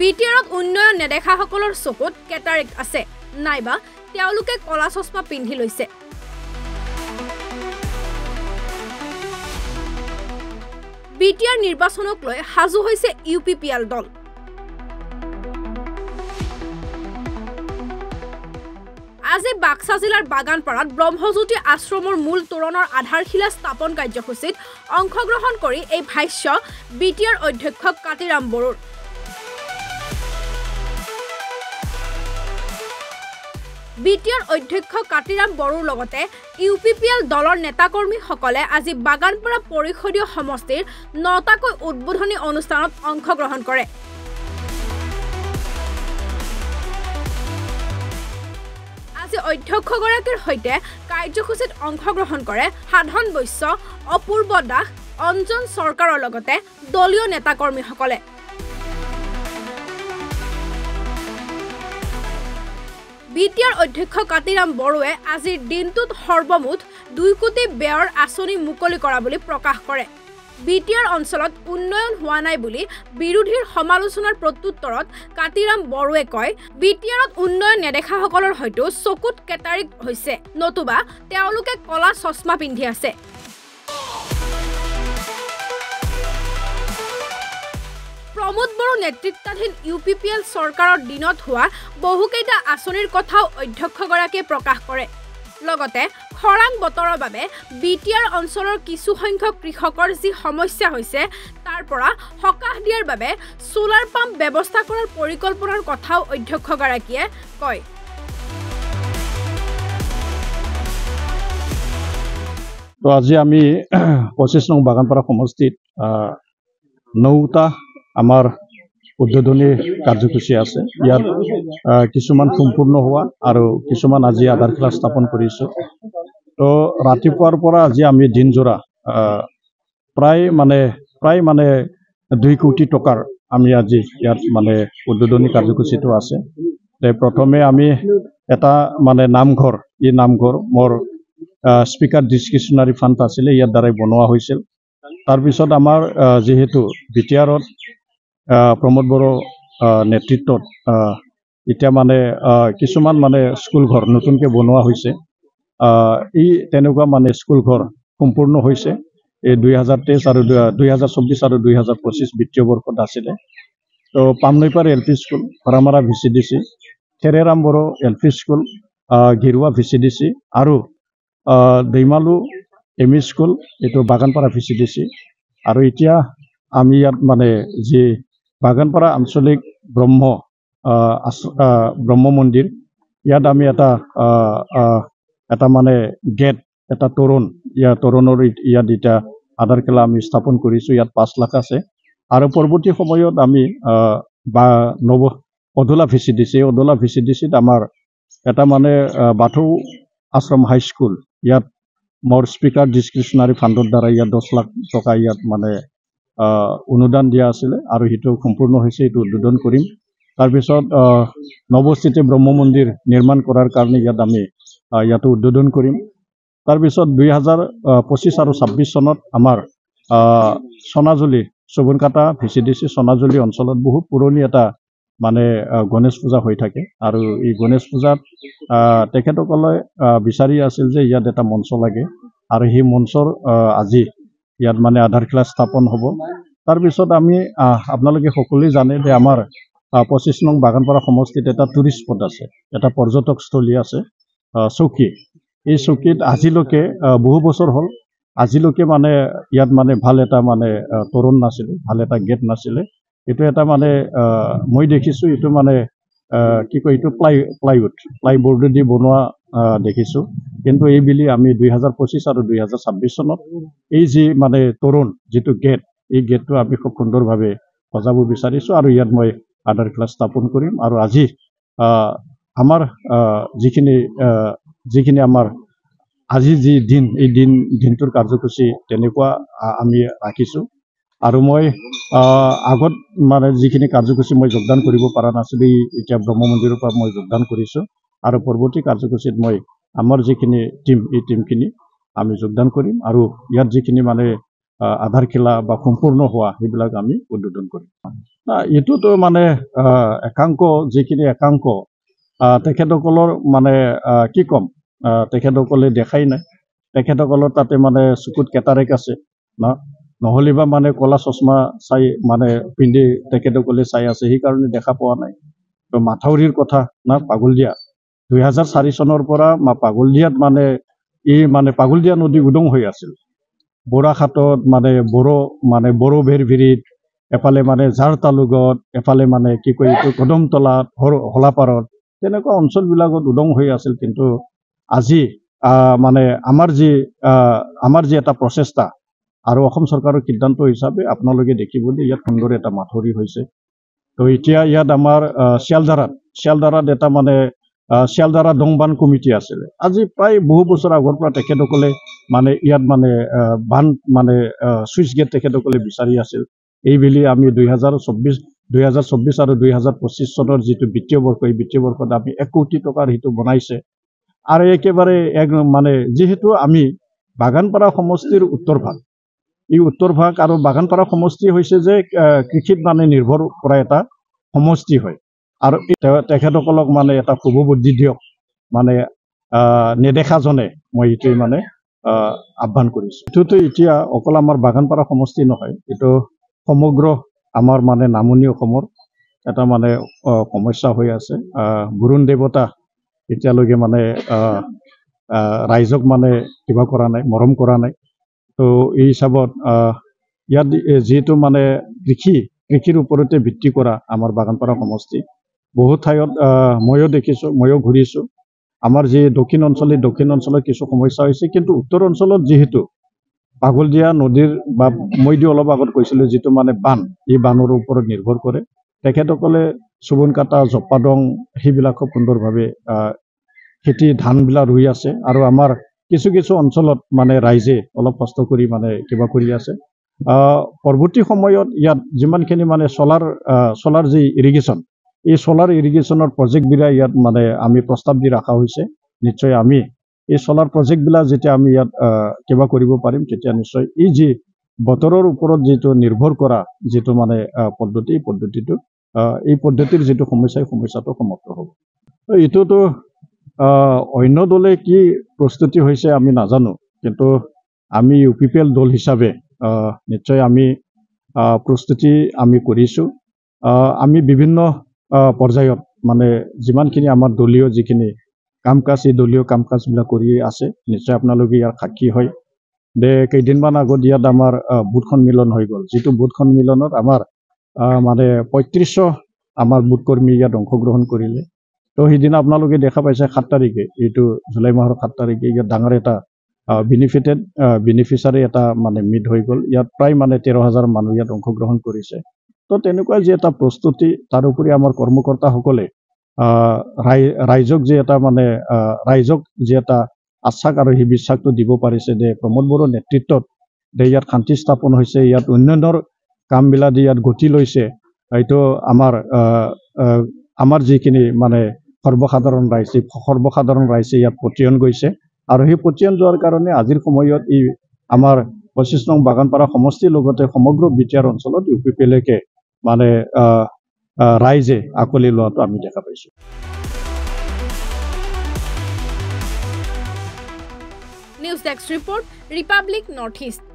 বিটিআৰত উন্নয়ন নেদেখাসকলৰ চকুত কেটাৰেক্ট আছে নাইবা তেওঁলোকে কলা চশমা পিন্ধি লৈছে বিটিআৰ নিৰ্বাচনক লৈ হাজু হৈছে ইউপিপিএল দল আজি বাক্সা জিলাৰ বাগানপাৰাত ব্ৰহ্মজ্যোতি আশ্ৰমৰ মূল তোৰণৰ আধাৰশিলা স্থাপন কাৰ্যসূচীত অংশগ্ৰহণ কৰি এই ভাষ্য বিটিআৰ অধ্যক্ষ কাতিৰাম বড়োৰ বিটিআৰ অধ্যক্ষ কাতিৰাম বড়োৰ লগতে ইউপিপিএল দলৰ নেতাকৰ্মীসকলে আজি বাগানপাৰা পৰিষদীয় সমষ্টিৰ 9টাকৈ উদ্বোধনী অনুষ্ঠানত অংশগ্ৰহণ কৰে আজি অধ্যক্ষগৰাকীৰ সৈতে কাৰ্যসূচীত অংশগ্ৰহণ কৰে সাধন বৈশ্য অপূৰ্ব দাস অঞ্জন চৰকাৰৰ লগতে দলীয় নেতাকৰ্মীসকলে বিটিআৰ অধ্যক্ষ কাতিৰাম বড়োৱে আজিৰ দিনটোত সৰ্বমুঠ 2 কোটি ব্যয়ৰ আঁচনি মুকলি কৰা বুলি প্ৰকাশ কৰে বিটিআৰ অঞ্চলত উন্নয়ন হোৱা নাই বুলি বিৰোধীৰ সমালোচনাৰ প্ৰত্যুত্তৰত কাতিৰাম বড়োৱে কয় বিটিআৰত উন্নয়ন নেদেখাসকলৰ হয়তো চকুত কেটাৰিক হৈছে নতুবা তেওঁলোকে কলা চশমা পিন্ধি আছে প্ৰমোদ বড়ো নেতৃত্বাধীন ইউপিপিএল চৰকাৰৰ দিনত হোৱা বহুকেইটা আঁচনিৰ কথাও অধ্যক্ষগৰাকীয়ে প্ৰকাশ কৰে লগতে খৰাং বতৰৰ বাবে বিটিআৰ অঞ্চলৰ কিছু সংখ্যক কৃষকৰ যি সমস্যা হৈছে তাৰ পৰা হকাহ দিয়াৰ বাবে সোলাৰ পাম্প ব্যৱস্থা কৰাৰ পৰিকল্পনাৰ কথাও অধ্যক্ষগৰাকীয়ে কয় তো আজি আমি 25 নং বাগানপাৰা সমষ্টিত 9টা আমাৰ উদ্বোধনী কাৰ্যসূচী আছে ইয়াত কিছুমান সম্পূৰ্ণ হোৱা আৰু কিছুমান আজি আধাৰশিলা স্থাপন কৰিছো তো ৰাতিপুৱাৰ পৰা আজি আমি দিনজোৰা প্ৰায় মানে 2 কোটি টকাৰ আমি আজি ইয়াত মানে উদ্বোধনী কাৰ্যসূচীটো আছে প্ৰথমে আমি এটা মানে নামঘৰ এই নামঘৰ মোৰ স্পিকাৰ ডিসক্ৰিপশনাৰী ফাণ্ড আছিল ইয়াৰ দ্বাৰাই বনোৱা হৈছিল তাৰ পিছত আমাৰ যেহেতু বিটিআৰত প্ৰমোদ বড়ো নেতৃত্বত এতিয়া মানে কিছুমান মানে স্কুল ঘৰ নতুনকৈ বনোৱা হৈছে এই তেনেকুৱা মানে স্কুল ঘৰ সম্পূৰ্ণ হৈছে এই 2023 আৰু 2024 আৰু 2025 বিত্তীয় বৰ্ষত আছিল তো Pamnoipar LP school Kharamara VCDC Thereram Bodo LP school Girua VCDC আৰু দৈমালু এমই স্কুল এটো বাগানপাৰা ভিচিডিসি আৰু এতিয়া আমি ইয়াত মানে যে বাগানপাৰা আঞ্চলিক ব্ৰহ্ম মন্দিৰ ইয়াত আমি এটা মানে গেট এটা তোৰণ তোৰণৰ ইয়াত এটা আধাৰশিলা আমি স্থাপন কৰিছো ইয়াত 5 লাখ আছে আৰু পৰৱৰ্তী সময়ত আমি অদলা ভিচিডিসিত আমাৰ এটা মানে বাথৌ আশ্ৰম হাই স্কুল ইয়াত মোৰ স্পিকাৰ ডিসক্ৰিপশনাৰী ফাণ্ডৰ দ্বাৰা ইয়াত 10 লাখ টকা ইয়াত মানে অনুদান দিয়া আছিল আৰু হিটো সম্পূৰ্ণ হৈছে এটো উদ্বোধন কৰিম তাৰ পিছত নৱস্থিতি ব্ৰহ্ম মন্দিৰ নিৰ্মাণ কৰাৰ কাৰণে ইয়াত আমি ইয়াত উদ্বোধন কৰিম তাৰ পিছত 2025 আৰু 26 চনত আমাৰ সোনাজুলি সুবনকাটা ভিচিডিসি সোনাজুলি অঞ্চলত বহুত পুৰণি এটা মানে গণেশ পূজা হৈ থাকে আৰু এই গণেশ পূজাত তেখেতসকলে বিচাৰি আছিল যে ইয়াত এটা মঞ্চ লাগে আৰু সেই মঞ্চৰ আজি ইয়াত মানে আধাৰশিলা স্থাপন হ'ব তাৰ পিছত আমি আপোনালোকে সকলোৱে জানে যে আমাৰ 25 নং বাগানপাৰা সমষ্টিত এটা টুৰিষ্ট স্পট আছে এটা পৰ্যটকস্থলী আছে চৌকি এই চৌকিত আজিলৈকে বহু বছৰ হ'ল আজিলৈকে মানে ইয়াত মানে ভাল এটা মানে তোৰণ নাছিল ভাল এটা গেট নাছিল এটো এটা মানে মই দেখিছো এটো মানে কি কয় এটো প্লাইবোৰ্ড দি বনোৱা দেখিছো কিন্তু এই বিলি আমি 2025 আৰু 2026 চনত এই যে মানে তোৰণ যেটো গেট এই গেটটো আমি খুব সুন্দৰভাৱে সজাব বিচাৰিছো আৰু ইয়াত মই আধাৰশিলা স্থাপন কৰিম আৰু আজি আমাৰ যিখিনি আমাৰ আজি যি দিন এই দিনটোৰ কাৰ্যসূচী তেনেকুৱা আমি ৰাখিছো আৰু মই আগত মানে যিখিনি কাৰ্যসূচী মই যোগদান কৰিব পৰা নাছিলো এতিয়া ব্ৰহ্ম মন্দিৰৰ পৰা মই যোগদান কৰিছো আৰু পৰৱৰ্তী কাৰ্যসূচীত মই আমাৰ যিখিনি টিম এই টিমখিনি আমি যোগদান কৰিম আৰু ইয়াত যিখিনি মানে আধাৰশিলা বা সম্পূৰ্ণ হোৱা সেইবিলাক আমি উদ্বোধন কৰিম। এইটোতো মানে একাংক যিখিনি একাংক তেখেতসকলৰ মানে কি ক'ম, তেখেতসকলে দেখাই নাই, তেখেতসকলৰ তাতে মানে চকুত কেটাৰেক আছে নহ'লে বা মানে ক'লা চশমা চাই মানে পিন্ধি তেখেতসকলে চাই আছে, সেইকাৰণে দেখা পোৱা নাই। তো মাথাউৰিৰ কথা পাগলদিয়া 2004 চনৰ পৰা পাগলদিয়াত মানে পাগলদিয়া নদী উদং হৈ আছিল। বৰাঘাটত বড়ো ভেৰভিৰিত, এফালে মানে ঝাৰ তালুকত, এফালে মানে কি কয় এইটো কদমতলাত, হলাপাৰত, তেনেকুৱা অঞ্চলবিলাকত উদং হৈ আছিল। কিন্তু আজি মানে আমাৰ যি এটা প্ৰচেষ্টা আৰু অসম চৰকাৰৰ সিদ্ধান্ত হিচাপে আপোনালোকে দেখিব যে ইয়াত সুন্দৰ এটা মাথৰি হৈছে। তো এতিয়া ইয়াত আমাৰ শিয়ালদাৰাত এটা মানে শিয়ালদাৰা দংবান কমিটি আছিলে। আজি প্ৰায় বহু বছৰ আগৰ পৰা তেখেতসকলে মানে ইয়াত মানে বান মানে চুইচ গেট তেখেতসকলে বিচাৰি আছিল। এইবেলি আমি 2024 আৰু 2025 চনৰ যিটো বিত্তীয় বৰ্ষ, এই বিত্তীয় বৰ্ষত আমি 1 কোটি টকাৰ সেইটো বনাইছে। আৰু একেবাৰে মানে যিহেতু আমি বাগানপাৰা সমষ্টিৰ উত্তৰ ভাগ, এই উত্তৰ ভাগ আৰু বাগানপাৰা সমষ্টি হৈছে যে কৃষিত মানে নিৰ্ভৰ কৰা এটা সমষ্টি হয়। আৰু তেখেতসকলক মানে এটা শুভ বুদ্ধি দিয়ক, মানে নেদেখাজনে মই এইটোৱে মানে আহ্বান কৰিছোঁ। এইটোতো এতিয়া অকল আমাৰ বাগানপাৰা সমষ্টি নহয়, এইটো সমগ্ৰ আমাৰ মানে নামনি অসমৰ এটা মানে সমস্যা হৈ আছে। বৰুণ দেৱতা এতিয়ালৈকে মানে ৰাইজক মানে কিবা কৰা নাই, মৰম কৰা নাই। তো এই হিচাপত ইয়াত যিহেতু মানে কৃষিৰ ওপৰতে ভিত্তি কৰা আমাৰ বাগানপাৰা সমষ্টি, বহুত ঠাইত ময়ো দেখিছোঁ, ময়ো ঘূৰিছোঁ। আমাৰ যি দক্ষিণ অঞ্চলত কিছু সমস্যা হৈছে, কিন্তু উত্তৰ অঞ্চলত যিহেতু পাগলদিয়া নদীৰ বা মই অলপ আগত কৈছিলোঁ যিটো মানে বান, এই বানৰ ওপৰত নিৰ্ভৰ কৰে। তেখেতসকলে চুবুনকাটা, জপাদং সেইবিলাক খুব সুন্দৰভাৱে খেতি ধানবিলাক ৰুই আছে। আৰু আমাৰ কিছু অঞ্চলত মানে ৰাইজে অলপ কষ্ট কৰি মানে কিবা কৰি আছে। পৰৱৰ্তী সময়ত ইয়াত যিমানখিনি মানে চলাৰ যি ইৰিগেশ্যন, এই চলাৰ ইৰিগেশ্যনৰ প্ৰজেক্টবিলাক ইয়াত মানে আমি প্ৰস্তাৱ দি ৰখা হৈছে। নিশ্চয় আমি এই চলাৰ প্ৰজেক্টবিলাক যেতিয়া আমি ইয়াত কিবা কৰিব পাৰিম, তেতিয়া নিশ্চয় এই যি বতৰৰ ওপৰত যিটো নিৰ্ভৰ কৰা যিটো মানে এই পদ্ধতিৰ যিটো সমস্যা, এই সমস্যাটো সমাপ্ত হ'ব। এইটোতো অন্য দলে কি প্ৰস্তুতি হৈছে আমি নাজানো, কিন্তু আমি UPPL দল হিচাপে নিশ্চয় আমি প্ৰস্তুতি আমি কৰিছোঁ। আমি বিভিন্ন পৰ্যায়ত মানে যিমানখিনি আমাৰ দলীয় যিখিনি কাম কাজ, এই দলীয় কাম কাজবিলাক কৰি আছে। নিশ্চয় আপোনালোকে ইয়াৰ সাক্ষী হয় যে কেইদিনমান আগত ইয়াত আমাৰ বুথ সন্মিলন হৈ গ'ল। যিটো বুথ সন্মিলনত আমাৰ মানে 3500 আমাৰ বুথ কৰ্মী ইয়াত অংশগ্ৰহণ কৰিলে। তো সেইদিনা আপোনালোকে দেখা পাইছে 7 তাৰিখে, এইটো জুলাই মাহৰ 7 তাৰিখে ইয়াত ডাঙৰ এটা বেনিফিচাৰী এটা মানে মিট হৈ গ'ল। ইয়াত প্ৰায় মানে 13,000 মানুহ ইয়াত অংশগ্ৰহণ কৰিছে। তো তেনেকুৱা যি এটা প্ৰস্তুতি, তাৰোপৰি আমাৰ কৰ্মকৰ্তাসকলে ৰাইজক যি এটা মানে ৰাইজক যি এটা আশ্বাস আৰু সেই বিশ্বাসটো দিব পাৰিছে যে প্ৰমোদ বড়োৰ নেতৃত্বত ইয়াত শান্তি স্থাপন হৈছে, ইয়াত উন্নয়নৰ কামবিলাক ইয়াত গতি লৈছে। এইটো আমাৰ যিখিনি মানে সৰ্বসাধাৰণ ৰাইজে ইয়াত পতিয়ন গৈছে। আৰু সেই পতিয়ন যোৱাৰ কাৰণে আজিৰ সময়ত এই আমাৰ 25 নং বাগানপাৰা সমষ্টিৰ লগতে সমগ্ৰ বিটিআৰ অঞ্চলত UPPLকে মানে ৰাইজে আকোৱালি লোৱাটো আমি দেখা পাইছোঁ। News desk report, Republic north east.